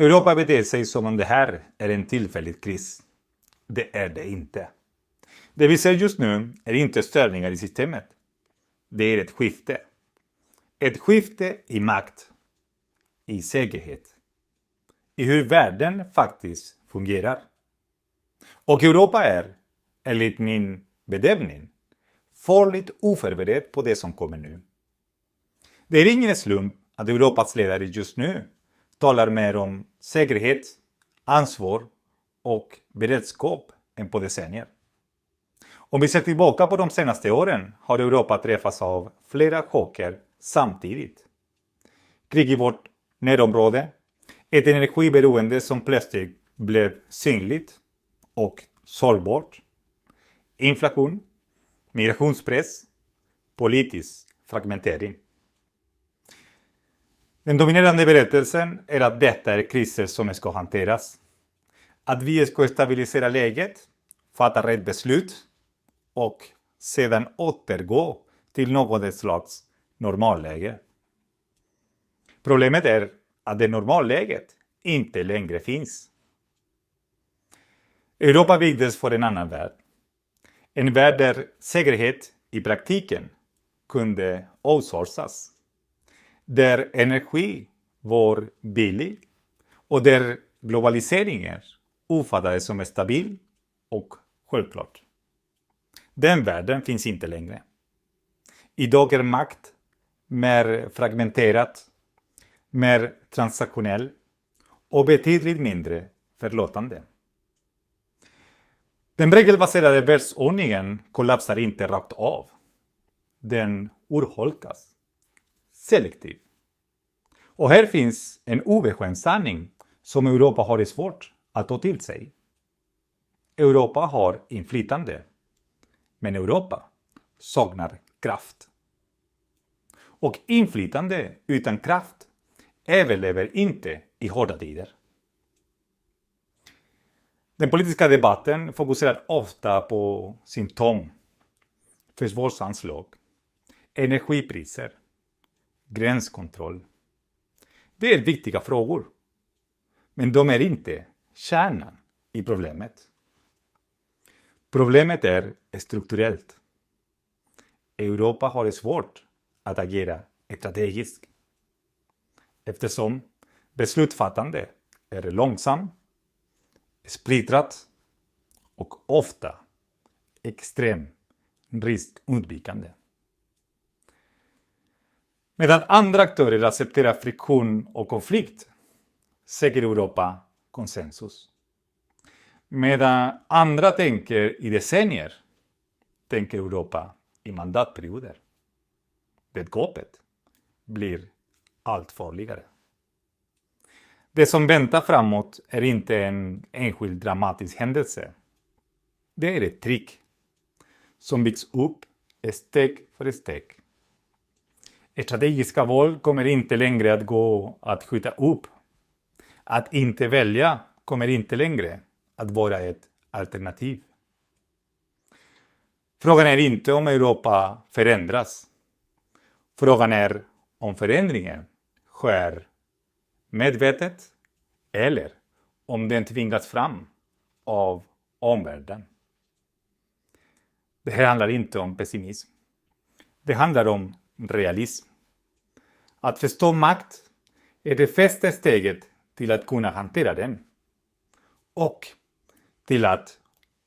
Europa beter sig som om det här är en tillfällig kris. Det är det inte. Det vi ser just nu är inte störningar i systemet. Det är ett skifte. Ett skifte i makt, i säkerhet, i hur världen faktiskt fungerar. Och Europa är, enligt min bedömning, farligt oförberedd på det som kommer nu. Det är ingen slump att Europas ledare just nu talar mer om säkerhet, ansvar och beredskap än på decennier. Om vi ser tillbaka på de senaste åren har Europa träffats av flera chocker samtidigt. Krig i vårt närområde, ett energiberoende som plötsligt blev synligt och sårbart, inflation, migrationspress, politisk fragmentering. Den dominerande berättelsen är att detta är kriser som ska hanteras. Att vi ska stabilisera läget, fatta rätt beslut och sedan återgå till något slags normalläge. Problemet är att det normalläget inte längre finns. Europa byggdes för en annan värld. En värld där säkerhet i praktiken kunde outsourcas. Där energi var billig och där globaliseringen uppfattades som stabil och självklart. Den världen finns inte längre. Idag är makt mer fragmenterad, mer transaktionell och betydligt mindre förlåtande. Den regelbaserade världsordningen kollapsar inte rakt av. Den urholkas selektivt. Och här finns en obekväm sanning som Europa har svårt att ta till sig. Europa har inflytande, men Europa saknar kraft. Och inflytande utan kraft överlever inte i hårda tider. Den politiska debatten fokuserar ofta på symptom, försvarsanslag, energipriser, gränskontroll. Det är viktiga frågor, men de är inte kärnan i problemet. Problemet är strukturellt. Europa har svårt att agera strategiskt eftersom beslutsfattande är långsamt, splittrat och ofta extremt riskundvikande. Medan andra aktörer accepterar friktion och konflikt söker Europa konsensus. Medan andra tänker i decennier tänker Europa i mandatperioder. Det gapet blir allt farligare. Det som väntar framåt är inte en enskild dramatisk händelse. Det är ett trick som byggs upp steg för steg. Strategiska val kommer inte längre att gå att skjuta upp. Att inte välja kommer inte längre att vara ett alternativ. Frågan är inte om Europa förändras. Frågan är om förändringen sker medvetet eller om den tvingas fram av omvärlden. Det här handlar inte om pessimism. Det handlar om realism. Att förstå makt är det första steget till att kunna hantera den och till att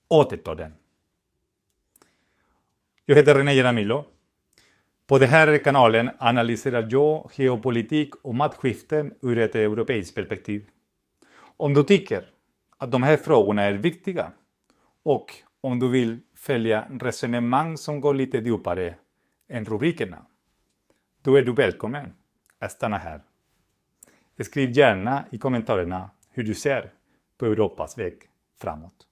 återta den. Jag heter René Jaramillo. På den här kanalen analyserar jag geopolitik och maktskiften ur ett europeiskt perspektiv. Om du tycker att de här frågorna är viktiga och om du vill följa resonemang som går lite djupare än rubrikerna, då är du välkommen att stanna här. Skriv gärna i kommentarerna hur du ser på Europas väg framåt.